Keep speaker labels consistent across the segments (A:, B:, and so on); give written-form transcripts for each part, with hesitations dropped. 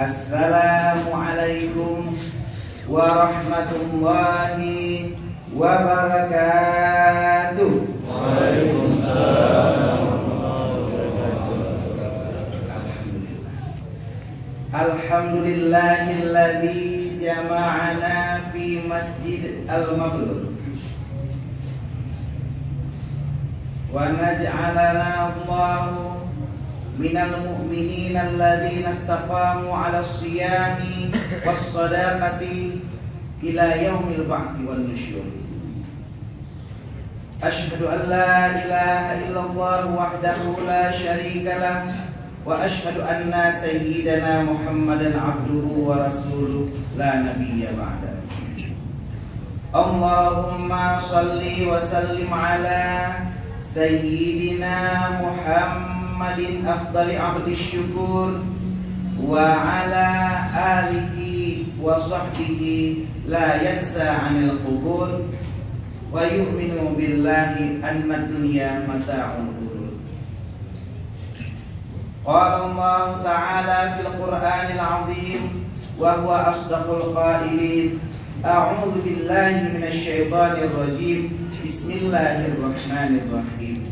A: Assalamualaikum warahmatullahi wabarakatuh.
B: Waalaikumsalam.
A: Alhamdulillahilladzi jama'ana fi masjid al-mabrur wa naj'alana Allahu minal mu'minina alladzina istaqamu 'ala as-siyami was-shadaqati ila yaumil ba'thi wan nusyur. Asyhadu an la ilaha illallah wahdahu la syarika lah wa asyhadu anna sayyidana Muhammadan abduhu wa rasuluh la nabiyya ba'da. Allahumma shalli wa sallim ala sayyidina Muhammadin afdali abdi syukur wa ala alihi wa sahbihi la yansa 'anil qubur wa yu'minu billahi anna dunya mata'un. Qala Allah Ta'ala fil Qur'anil 'azim wa huwa asdaqul qailin. A'udzu billahi minasy syaithanir rajim. Bismillahirrahmanirrahim.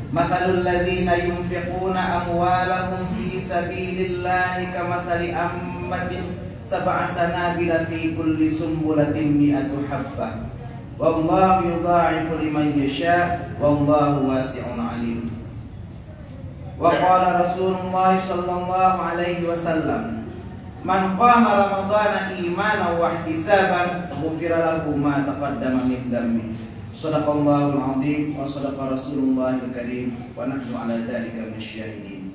A: Mathalul ladzina yunfiquna amwalahum fi sabilillahi kamathali ammatin sab'a sanabila fi kulli sumbulatin mi'atu habbah. Wallahu yudha'ifu liman yasha' wallahu wasi'un 'alim. Wa qala Rasulullah sallallahu alaihi wasallam, man qama ramadhana imanan wa ihtisaban ghufira lahu ma taqaddama min dhanbi. Shadaqallahul azim wa shadaqa Rasulullahil karim wa nahnu ala dzalika minasyahidin.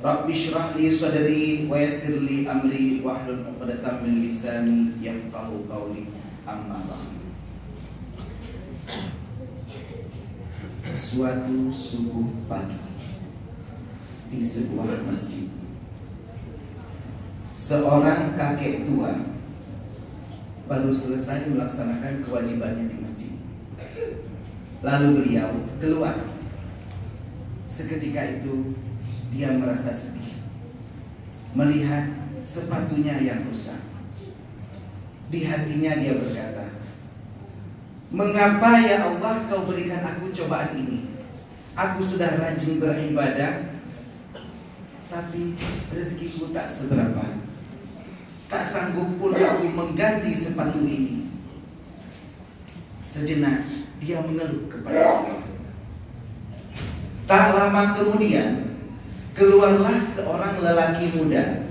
A: Rabbi shrah li sadri wa yassir li amri wahlul 'uqdatam min lisani yafqahu qawli. Amma ba'du. Suatu subuh pagi di sebuah masjid, seorang kakek tua baru selesai melaksanakan kewajibannya di masjid. Lalu beliau keluar. Seketika itu dia merasa sedih melihat sepatunya yang rusak. Di hatinya dia berkata, mengapa ya Allah kau berikan aku cobaan ini? Aku sudah rajin beribadah, tapi rezekiku tak seberapa. Tak sanggup pun aku mengganti sepatu ini. Sejenak dia mengeluh kepada Allah. Tak lama kemudian keluarlah seorang lelaki muda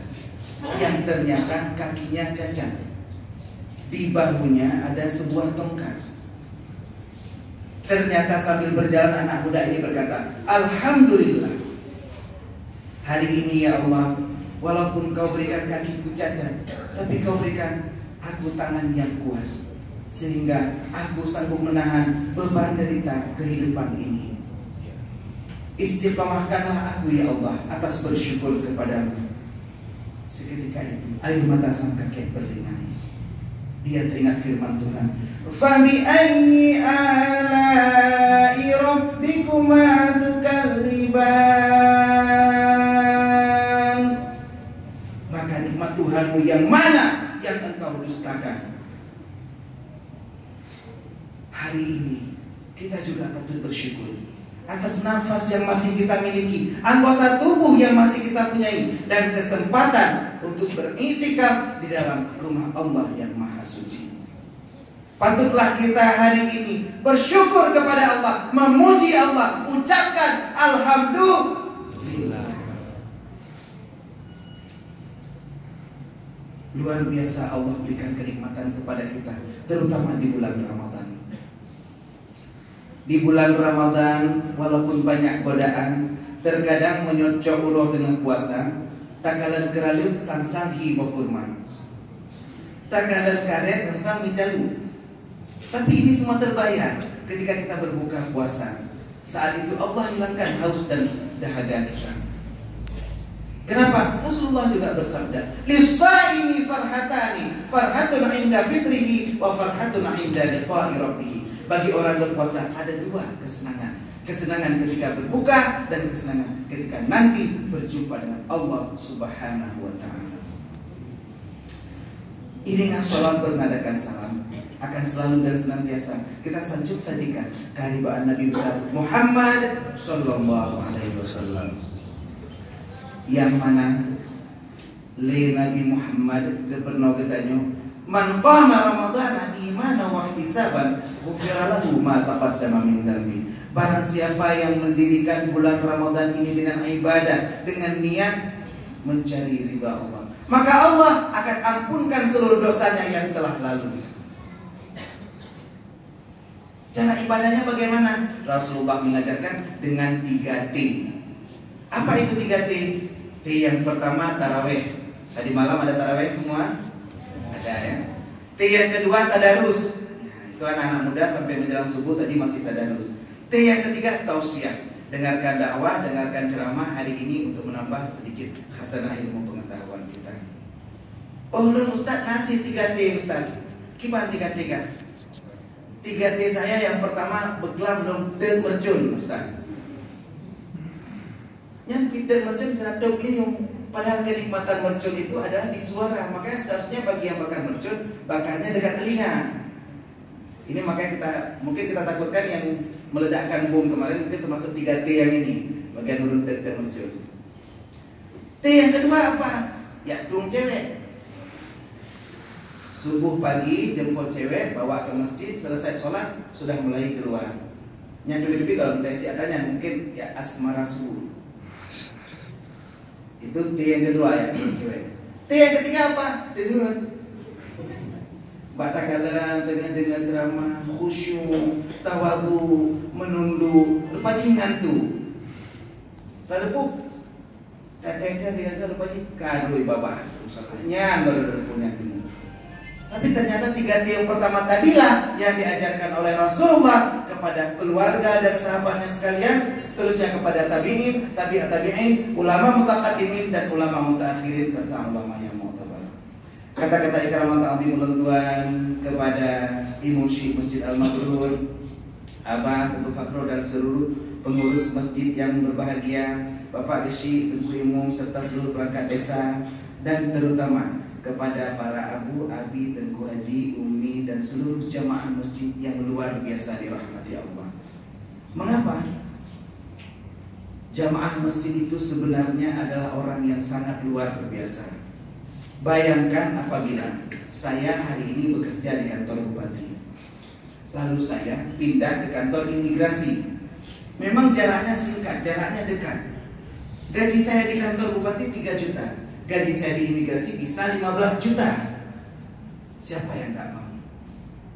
A: yang ternyata kakinya cacat. Di bahunya ada sebuah tongkat. Ternyata sambil berjalan anak muda ini berkata, alhamdulillah, hari ini ya Allah, walaupun kau berikan kakiku cacat, tapi kau berikan aku tangan yang kuat, sehingga aku sanggup menahan beban derita kehidupan ini. Istiqamahkanlah aku ya Allah atas bersyukur kepadamu. Seketika itu air mata sang kakek berlinang. Dia teringat firman Tuhan, Fabi ayyi ala'i rabbikuma tukadziban. Maka nikmat Tuhanmu yang mana yang engkau dustakan? Hari ini kita juga patut bersyukur atas nafas yang masih kita miliki, anggota tubuh yang masih kita punyai, dan kesempatan untuk beriktikaf di dalam rumah Allah yang Maha Suci. Patutlah kita hari ini bersyukur kepada Allah, memuji Allah, ucapkan alhamdulillah. Luar biasa Allah berikan kenikmatan kepada kita, terutama di bulan Ramadan. Di bulan Ramadan, walaupun banyak godaan, terkadang menyocok uroh dengan puasa, takalan keralut sangsang hibo kurma, takalan karet sangsang micalu. Tapi ini semua terbayar ketika kita berbuka puasa. Saat itu Allah hilangkan haus dan dahaga kita. Kenapa? Rasulullah juga bersabda, "Lis-shaimi farhatani, farhatun 'inda fitrihi wa farhatun 'inda liqa'i rabbih." Bagi orang berpuasa ada dua kesenangan. kesenangan ketika berbuka dan kesenangan ketika nanti berjumpa dengan Allah Subhanahu wa Ta'ala. Iringan sholat bernadakan salam akan selalu dan senantiasa kita sanjung sajikan kehadiran Nabi besar Muhammad Sallallahu Alaihi Wasallam, yang mana le Nabi Muhammad geberno gedanyo man qama ramadhana imanan wa ihtisaban ghufira lahu ma taqaddama min dhanbi. Barang siapa yang mendirikan bulan Ramadan ini dengan ibadah, dengan niat mencari ridha Allah, maka Allah akan ampunkan seluruh dosanya yang telah lalu. Cara ibadahnya bagaimana? Rasulullah mengajarkan dengan 3T. Apa itu 3T? T yang pertama tarawih. Tadi malam ada tarawih semua? Ada ya. T yang kedua tadarus. Itu anak-anak muda sampai menjelang subuh tadi masih tadarus. T yang ketiga tausiah. Dengarkan dakwah, dengarkan ceramah hari ini untuk menambah sedikit khasanah ilmu pengetahuan kita. Oh lun Ustaz nasi 3T Ustaz. Gimana 3T kan? 3T saya yang pertama beglam dong dan mercun Ustaz. Yang tidak mercun sudah doblium. Padahal kenikmatan mercun itu adalah di suara. Makanya seharusnya bagi yang bakar mercun, bakarnya dekat telinga. Ini makanya mungkin kita takutkan yang meledakkan bom kemarin mungkin termasuk 3T yang ini, bagian urut dan mercun. T yang kedua apa? Ya dung cewek. Subuh pagi jemput cewek, bawa ke masjid, selesai sholat sudah mulai keluar. Yang lebih kalau mendeteksi adanya mungkin ya asmara subuh. Itu T yang kedua ya, cewek. T yang ketiga apa? Dengar. Batakalan dengan ceramah, khusyuk, tawadu, menunduk, lupa ngantuk. Lalu pun kadang-kadang dia lupa karui babah, usahanya punya ini. Tapi ternyata 3T yang pertama tadilah yang diajarkan oleh Rasulullah kepada keluarga dan sahabatnya sekalian, seterusnya kepada tabi'in, tabi'in, ulama mutaqaddimin dan ulama mutaakhirin serta ulama yang mu'tabar. Kata-kata ikram ta'zimul tuan kepada Imam Syekh Masjid Al-Mabrur, Abah Teguh Fakro dan seluruh pengurus masjid yang berbahagia, Bapak Geshi, Teguh Imam serta seluruh perangkat desa, dan terutama kepada para abu, abi, tengku haji, umi dan seluruh jamaah masjid yang luar biasa dirahmati Allah. Mengapa? Jamaah masjid itu sebenarnya adalah orang yang sangat luar biasa. Bayangkan apabila saya hari ini bekerja di kantor bupati, lalu saya pindah ke kantor imigrasi. Memang jaraknya singkat, jaraknya dekat. Gaji saya di kantor bupati 3 juta. Gaji saya di imigrasi bisa 15 juta. Siapa yang gak mau?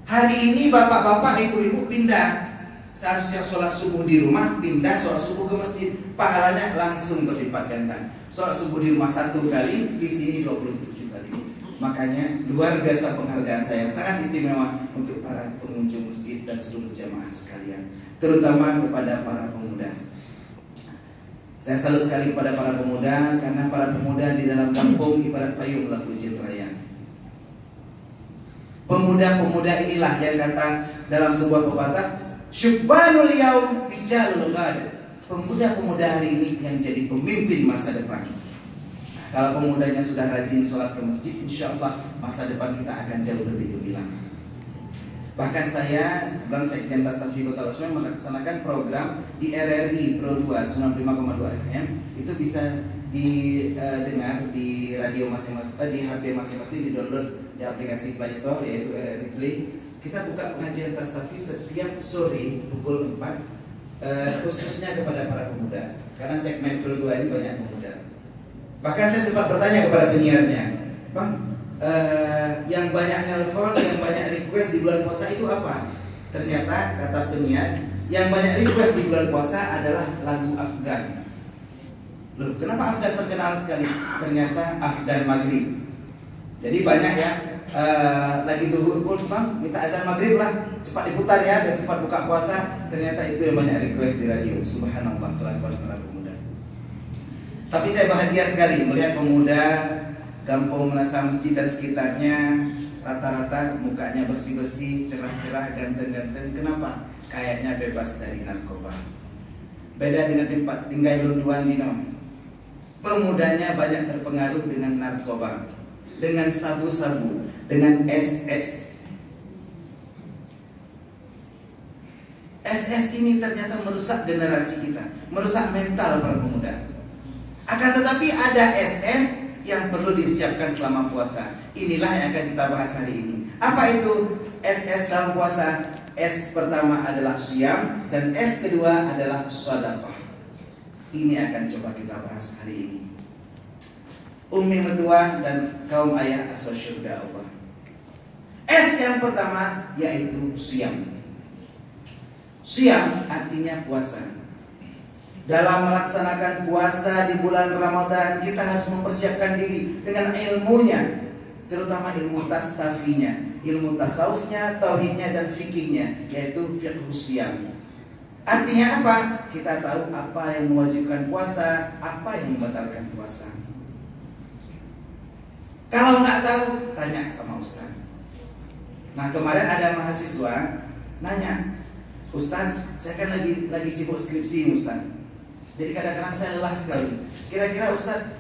A: Hari ini bapak-bapak, ibu-ibu pindah. Seharusnya sholat subuh di rumah, pindah sholat subuh ke masjid. Pahalanya langsung berlipat ganda. Sholat subuh di rumah 1 kali, di sini 27 kali. Makanya luar biasa penghargaan saya, sangat istimewa untuk para pengunjung masjid dan seluruh jamaah sekalian, terutama kepada para pemuda. Saya salut sekali kepada para pemuda, karena para pemuda di dalam kampung ibarat payung lagu jin raya. Pemuda-pemuda inilah yang kata dalam sebuah pepatah, syubbanul yaum rijalul ghad. Pemuda-pemuda hari ini yang jadi pemimpin masa depan. Nah, kalau pemudanya sudah rajin sholat ke masjid, insya Allah masa depan kita akan jauh lebih gemilang. Bahkan saya, dalam Sekjen Tasnafi Kota Losmen melaksanakan program di RRI Pro 2 95,2 FM. Itu bisa didengar di radio masing-masing, di HP masing-masing, di-download di aplikasi Play Store yaitu RRI Play. Kita buka pengajian Tasnafi setiap sore pukul 4, khususnya kepada para pemuda, karena segmen Pro 2 ini banyak pemuda. Bahkan saya sempat bertanya kepada penyiarnya, Bang, yang banyak nelpon, yang banyak request di bulan puasa itu apa? Ternyata kata penyiar, yang banyak request di bulan puasa adalah lagu Afgan. Loh, kenapa Afgan terkenal sekali? Ternyata Afgan Maghrib. Jadi banyak ya, lagi zuhur pun Bang, minta azan Maghrib lah, cepat diputar ya, biar cepat buka puasa. Ternyata itu yang banyak request di radio. Subhanallah, kelakuan para pemuda. Tapi saya bahagia sekali melihat pemuda Kampung Menasa Masjid dan sekitarnya rata-rata mukanya bersih-bersih, cerah-cerah, ganteng-ganteng. Kenapa? Kayaknya bebas dari narkoba. Beda dengan tempat tinggal Lunduan Jino. Pemudanya banyak terpengaruh dengan narkoba, dengan sabu-sabu, dengan SS. SS ini ternyata merusak generasi kita, merusak mental para pemuda. Akan tetapi ada SS yang perlu disiapkan selama puasa. Inilah yang akan kita bahas hari ini. Apa itu SS dalam puasa? S pertama adalah siam dan S kedua adalah sedekah. Ini akan coba kita bahas hari ini. Ummi mertua dan kaum ayah as-syurga Allah. S yang pertama yaitu siam. Siam artinya puasa. Dalam melaksanakan puasa di bulan Ramadan, kita harus mempersiapkan diri dengan ilmunya, terutama ilmu tastafinya, ilmu tasawufnya, tauhidnya dan fikihnya, yaitu fiqh siam. Artinya apa? Kita tahu apa yang mewajibkan puasa, apa yang membatalkan puasa. Kalau nggak tahu, tanya sama ustaz. Nah, kemarin ada mahasiswa nanya, Ustaz, saya kan lagi sibuk skripsi nih Ustaz. Jadi kadang-kadang saya lelah sekali. Kira-kira Ustaz,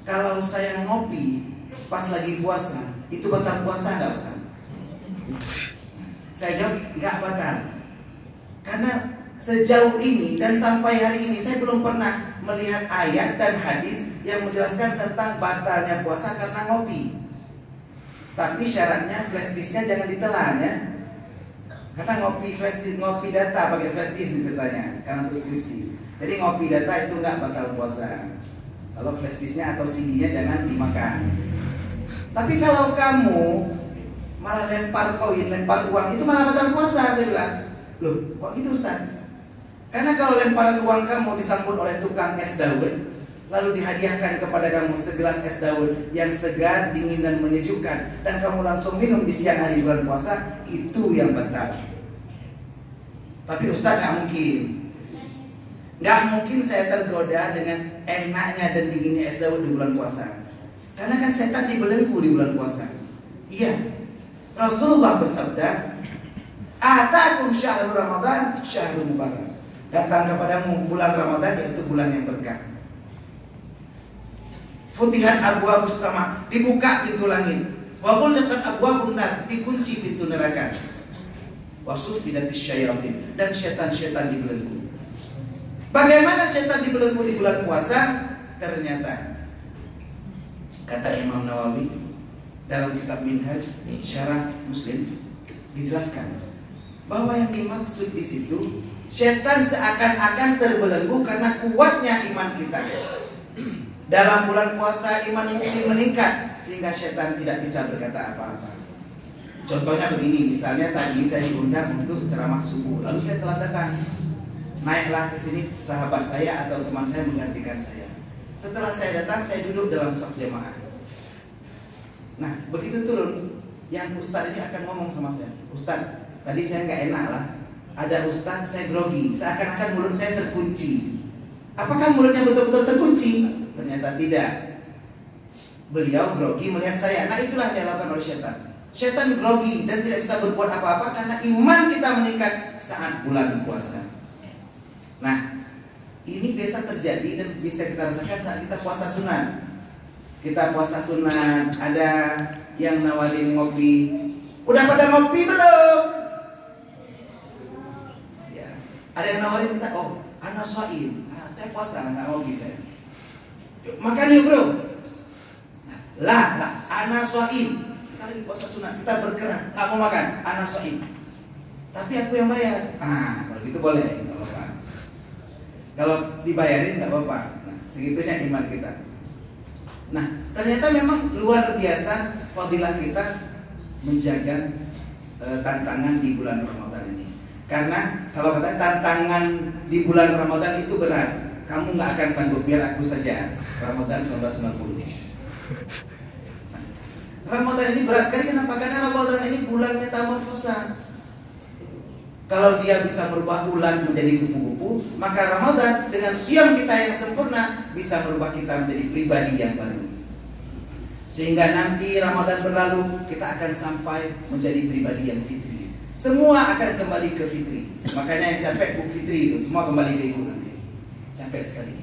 A: kalau saya ngopi pas lagi puasa, itu batal puasa nggak Ustaz? Saya jawab nggak batal. Karena sejauh ini dan sampai hari ini saya belum pernah melihat ayat dan hadis yang menjelaskan tentang batalnya puasa karena ngopi. Tapi syaratnya flash disknya jangan ditelan ya. Karena ngopi flash disk, ngopi data pakai flash disk ceritanya karena untuk skripsi. Jadi ngopi data itu nggak batal puasa. Kalau flash disknya atau CD-nya jangan dimakan. Tapi kalau kamu malah lempar koin, lempar uang, itu malah batal puasa. Saya bilang, loh kok gitu Ustaz? Karena kalau lemparan uang kamu disambut oleh tukang es dawet, lalu dihadiahkan kepada kamu segelas es dawet yang segar, dingin dan menyejukkan, dan kamu langsung minum di siang hari bulan puasa, itu yang batal. Tapi Ustaz nggak mungkin saya tergoda dengan enaknya dan dinginnya es dawet di bulan puasa. Karena kan setan dibelenggu di bulan puasa. Iya, Rasulullah bersabda, "Atakum syahrul Ramadan syahrul mubarak." Datang kepadamu bulan Ramadan, yaitu bulan yang berkah. Futihat abwabus sama, dibuka pintu langit. Wa ghulqat abwabun nar, dikunci pintu neraka. Wa sufidatis syayatin, dan setan-setan dibelenggu. Bagaimana setan dibelenggu di bulan puasa? Ternyata kata Imam Nawawi dalam kitab Minhaj Syarah Muslim dijelaskan bahwa yang dimaksud di situ setan seakan-akan terbelenggu karena kuatnya iman kita. Dalam bulan puasa iman mukmin meningkat sehingga setan tidak bisa berkata apa-apa. Contohnya begini, misalnya tadi saya diundang untuk ceramah subuh, lalu saya telah datang. Naiklah ke sini sahabat saya atau teman saya menggantikan saya. Setelah saya datang, saya duduk dalam shaf jamaah. Nah, begitu turun, yang ustaz ini akan ngomong sama saya, Ustaz, tadi saya nggak enak lah. Ada ustaz, saya grogi, seakan-akan mulut saya terkunci. Apakah mulutnya betul-betul terkunci? Ternyata tidak. Beliau grogi melihat saya. Nah, itulah yang dilakukan oleh setan. Setan grogi dan tidak bisa berbuat apa-apa karena iman kita meningkat saat bulan puasa. Nah, ini biasa terjadi dan bisa kita rasakan saat kita puasa sunat. Kita puasa sunat, ada yang nawarin ngopi. Udah pada ngopi belum? Ya. Ada yang nawarin kita, oh, ana shaim. Saya puasa, nggak ngopi saya. Yuk, makan yuk bro. Lah, ana shaim. Kita lagi puasa sunat, kita berkeras, nggak mau makan, ana shaim. Tapi aku yang bayar. Kalau gitu boleh, nggak apa-apa. Kalau dibayarin nggak apa-apa. Nah, segitunya iman kita. Nah, ternyata memang luar biasa fadilah kita menjaga tantangan di bulan Ramadan ini. Karena kalau kata tantangan di bulan Ramadan itu berat, kamu nggak akan sanggup, biar aku saja. Ramadan 1990. Nah, Ramadan ini berat sekali. Kenapa? Karena Ramadan ini bulan metamorfosa. Kalau dia bisa merubah ulan menjadi kupu-kupu, maka Ramadan dengan siam kita yang sempurna bisa merubah kita menjadi pribadi yang baru. Sehingga nanti Ramadan berlalu, kita akan sampai menjadi pribadi yang fitri. Semua akan kembali ke fitri. Makanya yang capek Bu Fitri itu, semua kembali ke ibu nanti. capek sekali.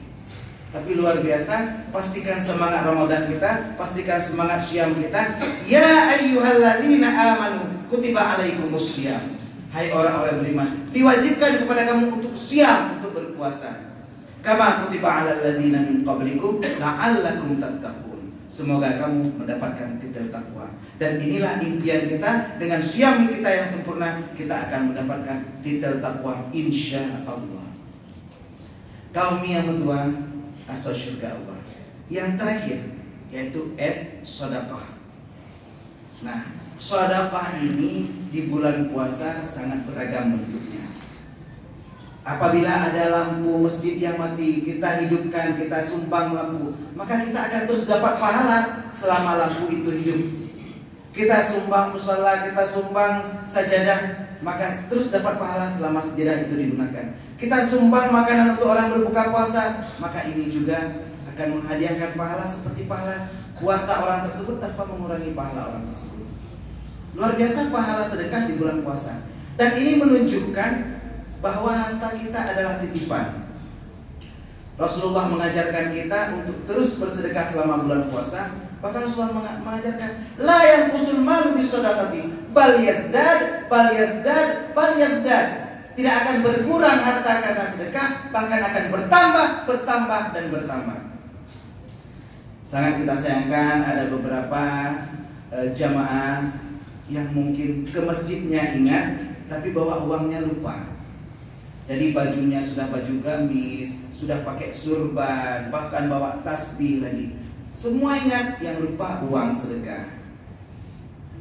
A: Tapi luar biasa, pastikan semangat Ramadan kita, pastikan semangat syam kita. Ya ayyuhalladzina amanu kutiba alaikumus syam. Hai orang-orang beriman, diwajibkan kepada kamu untuk syam, untuk berpuasa. Kama kutiba alal ladzina min qablikum la'allakum tattaqun. Semoga kamu mendapatkan titel takwa. Dan inilah impian kita, dengan syam kita yang sempurna, kita akan mendapatkan titel takwa insyaallah. Kaum yang kedua, asal surga Allah. Yang terakhir yaitu sedekah. Nah, sedekah ini di bulan puasa sangat beragam bentuknya. Apabila ada lampu masjid yang mati, kita hidupkan, kita sumbang lampu, maka kita akan terus dapat pahala selama lampu itu hidup. Kita sumbang musala, kita sumbang sajadah, maka terus dapat pahala selama sajadah itu digunakan. Kita sumbang makanan untuk orang berbuka puasa, maka ini juga akan menghadiahkan pahala seperti pahala puasa orang tersebut tanpa mengurangi pahala orang tersebut. Luar biasa pahala sedekah di bulan puasa. Dan ini menunjukkan bahwa harta kita adalah titipan. Rasulullah mengajarkan kita untuk terus bersedekah selama bulan puasa. Bahkan Rasulullah mengajarkan, la yanqusul malu bisadaqati, bal yazdad, bal yazdad, bal yazdad. Tidak akan berkurang harta karena sedekah, bahkan akan bertambah, bertambah, dan bertambah. Sangat kita sayangkan ada beberapa jamaah yang mungkin ke masjidnya ingat, tapi bawa uangnya lupa. Jadi bajunya sudah baju gamis, sudah pakai surban, bahkan bawa tasbih lagi. Semua ingat, yang lupa uang sedekah.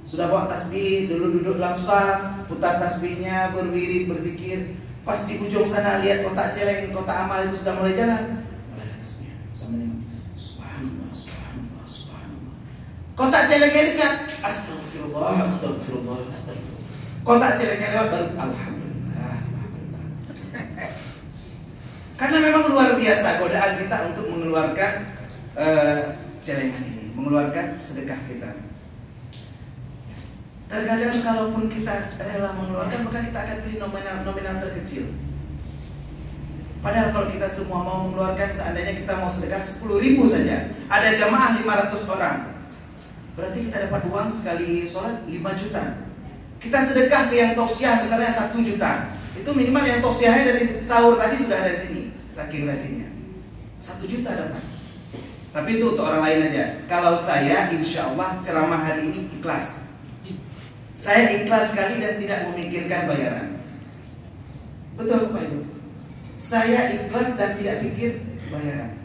A: Sudah bawa tasbih, dulu duduk dalam saf, putar tasbihnya, berwirid, berzikir. Pas di ujung sana lihat kotak celeng, kotak amal itu sudah mulai jalan. Mulai ada tasbihnya, sama dengan subhanallah, subhanallah, subhanallah. Kotak celengnya dekat, astagfirullah, astagfirullah, astagfirullah. Kotak celengnya lewat baru alhamdulillah, alhamdulillah. Karena memang luar biasa godaan kita untuk mengeluarkan celengan ini, mengeluarkan sedekah kita. Terkadang kalaupun kita rela mengeluarkan, maka kita akan beli nominal terkecil. Padahal kalau kita semua mau mengeluarkan, seandainya kita mau sedekah 10.000 saja, ada jamaah 500 orang, berarti kita dapat uang sekali sholat 5 juta. Kita sedekah ke yang tausiah misalnya 1 juta, itu minimal yang tausiahnya dari sahur tadi sudah dari sini, saking rajinnya 1 juta dapat. Tapi itu untuk orang lain aja. Kalau saya insya Allah ceramah hari ini ikhlas. Saya ikhlas sekali dan tidak memikirkan bayaran. Betul Pak Ibu? Saya ikhlas dan tidak pikir bayaran.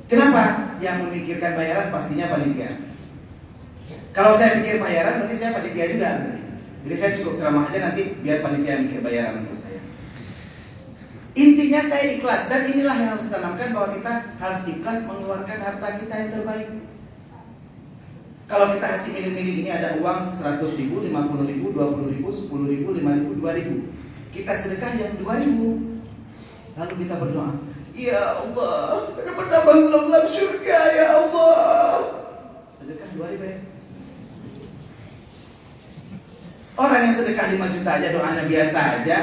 A: Kenapa? Yang memikirkan bayaran pastinya panitia. Kalau saya pikir bayaran, nanti saya panitia juga. Jadi saya cukup ceramah aja, nanti biar panitia mikir bayaran untuk saya. Intinya saya ikhlas, dan inilah yang harus ditanamkan, bahwa kita harus ikhlas mengeluarkan harta kita yang terbaik. Kalau kita kasih milih-milih, ini ada uang 100.000, 50.000, 20.000, 10.000, 5.000, 2.000. Kita sedekah yang 2.000. Lalu kita berdoa, ya Allah, bertambah dalam surga ya Allah. Sedekah 2.000 ya. Orang yang sedekah 5 juta aja doanya biasa aja,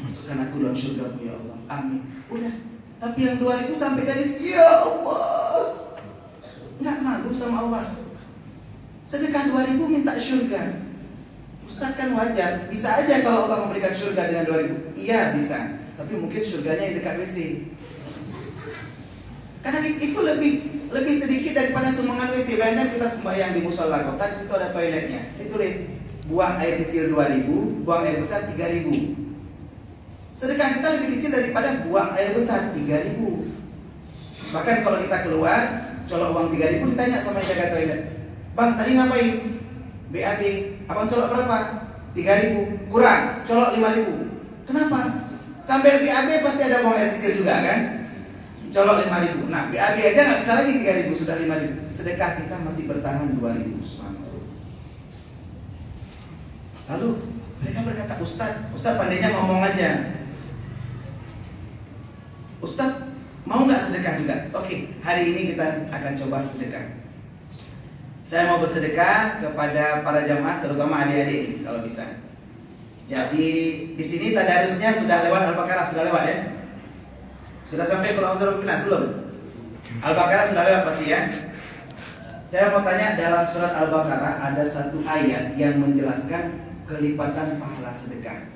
A: masukkan aku dalam surga ya Allah, amin. Udah. Tapi yang 2.000 sampai dari ya Allah, nggak malu sama Allah. Sedekah 2.000 minta surga. Ustaz kan wajar, bisa aja kalau Allah memberikan surga dengan 2.000. Iya bisa, tapi mungkin surganya yang dekat WC. Karena itu lebih sedikit daripada sumbangan WC. Bayangkan kita sembahyang di musola kota, di situ ada toiletnya. Ditulis buang air kecil 2.000, buang air besar 3.000. Sedekah kita lebih kecil daripada buang air besar 3.000. Bahkan kalau kita keluar, colok uang 3.000, ditanya sama jaga toilet, Bang tadi ngapain? BAB, abang colok berapa? 3.000, kurang, colok 5.000. Kenapa? Sambil BAB pasti ada buang air kecil juga kan? Colok 5.000. Nah BAB aja nggak bisa lagi 3.000, sudah 5.000. Sedekah kita masih bertahan 2.000. Lalu mereka berkata, Ustaz pandainya ngomong aja. Ustaz mau nggak sedekah juga? Oke, hari ini kita akan coba sedekah. Saya mau bersedekah kepada para jamaah, terutama adik-adik kalau bisa. Jadi di sini tadarusnya sudah lewat Al-Baqarah, sudah lewat ya. Sudah sampai kalau surat Nas belum? Al-Baqarah sudah lewat pasti ya. Saya mau tanya, dalam surat Al-Baqarah ada satu ayat yang menjelaskan kelipatan pahala sedekah.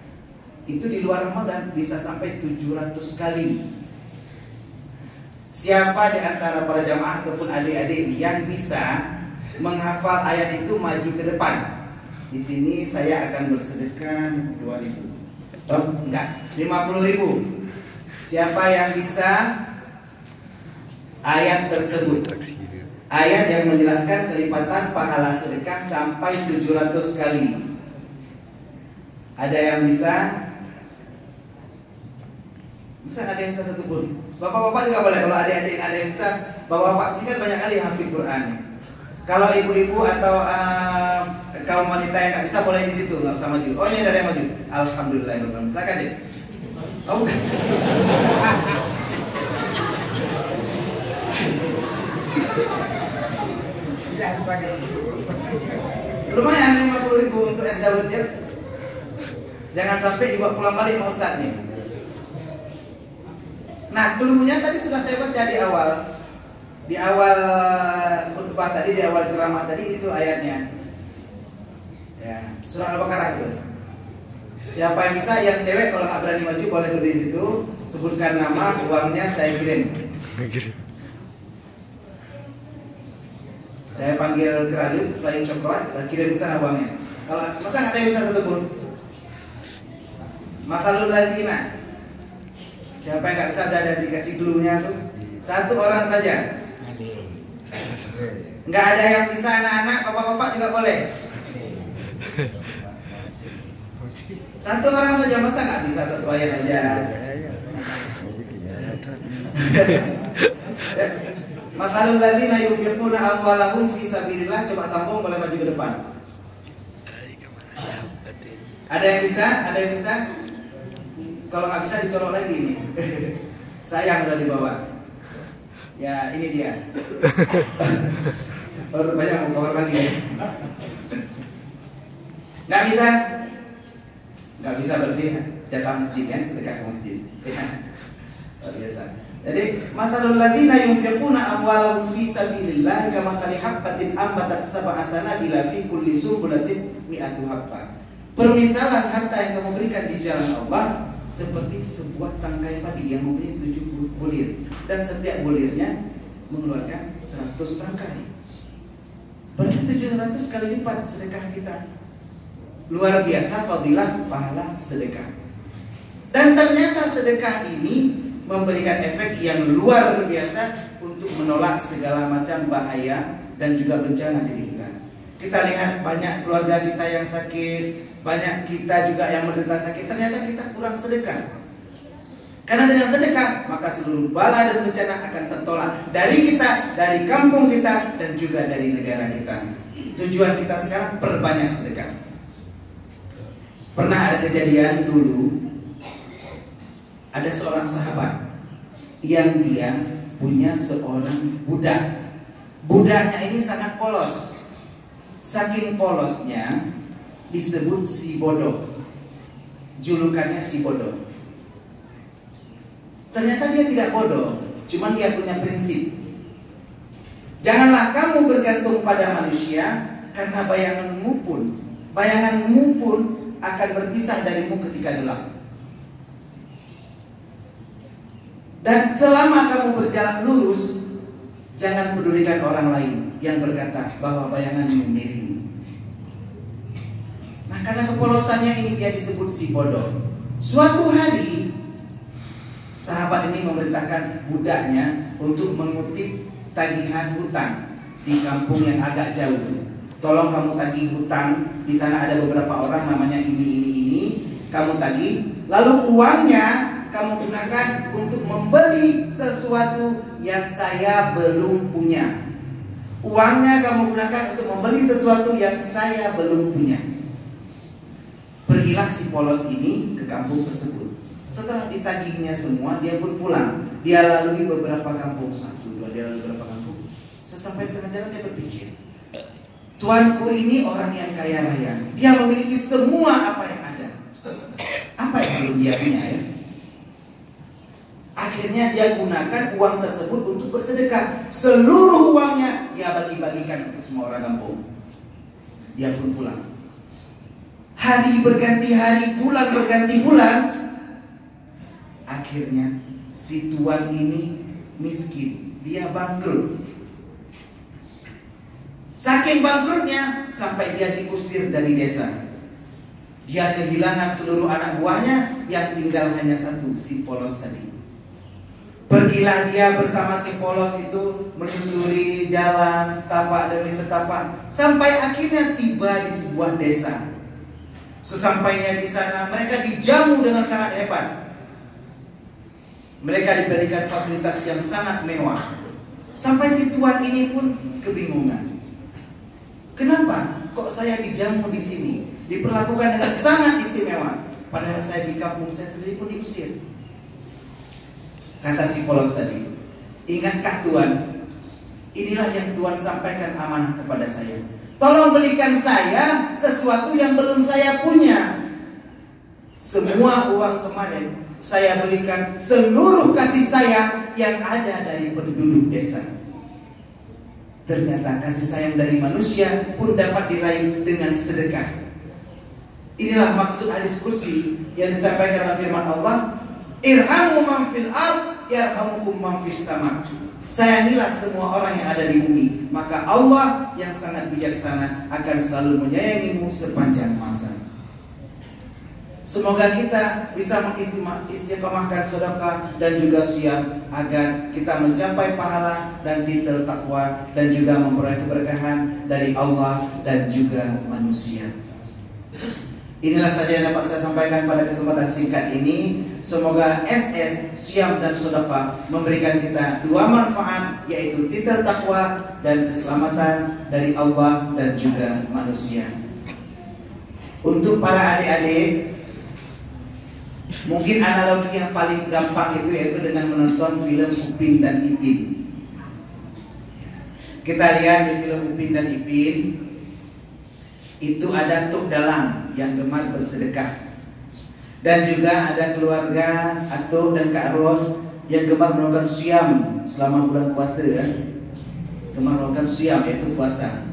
A: Itu di luar Ramadan bisa sampai 700 kali. Siapa di antara para jamaah ataupun adik-adik yang bisa menghafal ayat itu maju ke depan? Di sini saya akan bersedekah 2.000. Oh, enggak, 50.000. Siapa yang bisa ayat tersebut? Ayat yang menjelaskan kelipatan pahala sedekah sampai 700 kali. Ada yang bisa? Bisa ada yang bisa satu pun. Bapak-bapak juga boleh. Kalau adik-adik ada yang bisa, bapak-bapak ini kan banyak kali hafid Quran. Kalau ibu-ibu atau kaum wanita yang nggak bisa boleh di situ, nggak usah maju. Oh ini ada yang maju. Alhamdulillah. Silakan deh. Oh bukan. Lumayan 50.000 untuk es dawet ya. Jangan sampai dibawa pulang balik sama Ustaz nih. Nah, cluenya tadi sudah saya baca di awal. Di awal khutbah tadi, di awal ceramah tadi itu ayatnya. Ya, surah Al-Baqarah itu. Siapa yang bisa, yang cewek kalau nggak berani maju boleh berdiri situ, sebutkan nama, uangnya saya kirim. Saya panggil Kerali, Flying Coklat, kirim ke sana uangnya. Kalau masa nggak ada yang bisa satu pun? Matalul ladina. Siapa yang nggak bisa ada dikasih cluenya tuh? Satu orang saja. Nggak ada yang bisa, anak-anak, bapak-bapak juga boleh. Satu orang saja, masa nggak bisa satu ayat aja? Matalul ladzina yunfiquna amwalahum fi sabilillah. Coba sambung, boleh maju ke depan. Ada yang bisa? Ada yang bisa? Kalau nggak bisa dicolok lagi ini. Sayang udah dibawa. Ya ini dia. Baru banyak kamar mandi ya. Nggak bisa? Nggak bisa berarti jatah masjid ya, sedekah ke masjid. Luar biasa. Jadi matalul ladzina yunfiquna amwalahum fi sabilillah kamathali habbatin ambatat sab'a sanabila fi kulli sunbulatin mi'atu habba. Permisalan harta yang kamu berikan di jalan Allah seperti sebuah tangkai padi yang mempunyai 7 bulir dan setiap bulirnya mengeluarkan 100 tangkai. Berarti 700 kali lipat sedekah kita. Luar biasa fadilah pahala sedekah. Dan ternyata sedekah ini memberikan efek yang luar biasa untuk menolak segala macam bahaya dan juga bencana diri kita. Kita lihat banyak keluarga kita yang sakit, banyak kita juga yang menderita sakit. Ternyata kita kurang sedekah. Karena dengan sedekah maka seluruh bala dan bencana akan tertolak dari kita, dari kampung kita, dan juga dari negara kita. Tujuan kita sekarang perbanyak sedekah. Pernah ada kejadian dulu, ada seorang sahabat yang dia punya seorang budak. Budaknya ini sangat polos. Saking polosnya disebut si bodoh. Julukannya si bodoh. Ternyata dia tidak bodoh, cuman dia punya prinsip. Janganlah kamu bergantung pada manusia, karena bayanganmu pun akan berpisah darimu ketika gelap. Dan selama kamu berjalan lurus, jangan pedulikan orang lain yang berkata bahwa bayanganmu miring. Nah, karena kepolosannya ini dia disebut si bodoh. Suatu hari sahabat ini memerintahkan budaknya untuk mengutip tagihan hutang di kampung yang agak jauh. Tolong kamu tagih hutang, di sana ada beberapa orang namanya ini, kamu tagih. Lalu uangnya kamu gunakan untuk membeli sesuatu yang saya belum punya. Uangnya kamu gunakan untuk membeli sesuatu yang saya belum punya. Pergilah si polos ini ke kampung tersebut. Setelah ditagihnya semua, dia pun pulang. Dia lalui beberapa kampung, 1, 2, dia lalui beberapa kampung. Sesampai di tengah jalan dia berpikir, tuanku ini orang yang kaya raya. Dia memiliki semua apa yang ada. Apa yang belum dia punya ya? Akhirnya akhirnya dia gunakan uang tersebut untuk bersedekah. Seluruh uangnya dia bagi-bagikan untuk semua orang kampung. Dia pun pulang. Hari berganti hari, bulan berganti bulan. Akhirnya si tuan ini miskin, dia bangkrut. Saking bangkrutnya sampai dia diusir dari desa. Dia kehilangan seluruh anak buahnya, yang tinggal hanya satu, si polos tadi. Pergilah dia bersama si polos itu menyusuri jalan setapak demi setapak sampai akhirnya tiba di sebuah desa. Sesampainya di sana mereka dijamu dengan sangat hebat. Mereka diberikan fasilitas yang sangat mewah. Sampai si tuan ini pun kebingungan. Kenapa kok saya dijamu di sini, diperlakukan dengan sangat istimewa, padahal saya di kampung saya sendiri pun diusir? Kata si polos tadi, ingatkah Tuan, inilah yang Tuan sampaikan amanah kepada saya. Tolong belikan saya sesuatu yang belum saya punya. Semua uang kemarin saya belikan seluruh kasih sayang yang ada dari penduduk desa. Ternyata kasih sayang dari manusia pun dapat diraih dengan sedekah. Inilah maksud hadis kursi yang disampaikan dalam firman Allah, irhamu man fil ard yarhamukum man fis sama. Sayangilah semua orang yang ada di bumi, maka Allah yang sangat bijaksana akan selalu menyayangimu sepanjang masa. Semoga kita bisa mengistiqomahkan sedekah dan juga siam agar kita mencapai pahala dan titel takwa dan juga memperoleh keberkahan dari Allah dan juga manusia. Inilah saja yang dapat saya sampaikan pada kesempatan singkat ini. Semoga SS, siam dan sedekah memberikan kita dua manfaat, yaitu titel takwa dan keselamatan dari Allah dan juga manusia. Untuk para adik-adik, mungkin analogi yang paling gampang itu yaitu dengan menonton film Upin dan Ipin. Kita lihat di film Upin dan Ipin, itu ada Tuk Dalang yang gemar bersedekah, dan juga ada keluarga Atuk dan Kak Ros yang gemar melakukan siam selama bulan puasa, ya. Gemar melakukan siam, yaitu puasa.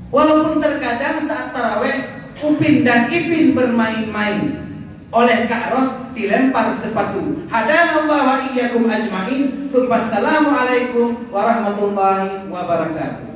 A: Walaupun terkadang saat taraweh Upin dan Ipin bermain-main, oleh Kak Ros dilempar sepatu. Hadanallahu wa iyyakum ajmain. Assalamualaikum warahmatullahi wabarakatuh.